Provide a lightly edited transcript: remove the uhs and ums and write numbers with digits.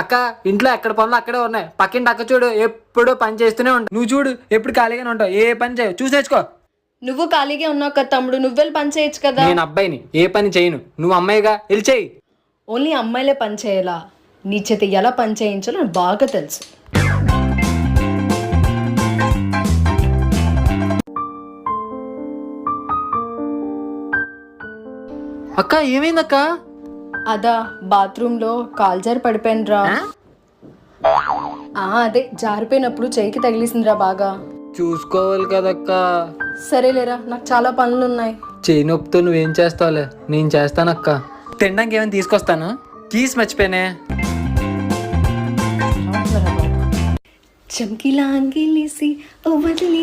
అక్క ఇంట్లో ఎక్కడ పనులు అక్కడే ఉన్నాయి. పక్కింటి అక్క చూడు ఎప్పుడు పని చేస్తూనే ఉంటావు. నువ్వు చూడు ఎప్పుడు ఖాళీగానే ఉంటావు. ఏ పని చేయవు, చూసి తెచ్చుకో. నువ్వు ఖాళీగా ఉన్నావు కదా తమ్ముడు, నువ్వెళ్ళి పని చేయొచ్చు కదా. నేను అబ్బాయిని, ఏ పని చేయను. నువ్వు అమ్మాయిగా వెళ్ళి చెయ్యి. ఓన్లీ అమ్మాయిలే పని చేయాలా? నీ చేత ఎలా పని చేయించాలో నాకు బాగా తెలుసు. అక్క ఏమైందక్క? అదా బాత్రూంలో కాలు జారి పడిపోయినరా. అదే జారిపోయినప్పుడు చేయికి తగిలిసిందిరా బాగా. చూసుకోవాలి కదక్క. సరేలేరా, నాకు చాలా పనులు ఉన్నాయి. చేయి నొప్పితో నువ్వేం చేస్తావులే, నేను చేస్తానక్క. తినడానికి ఏమైనా తీసుకొస్తాను. కీస్ మర్చిపోయానే. చమ్కిలా అంగిలేసి వదిలి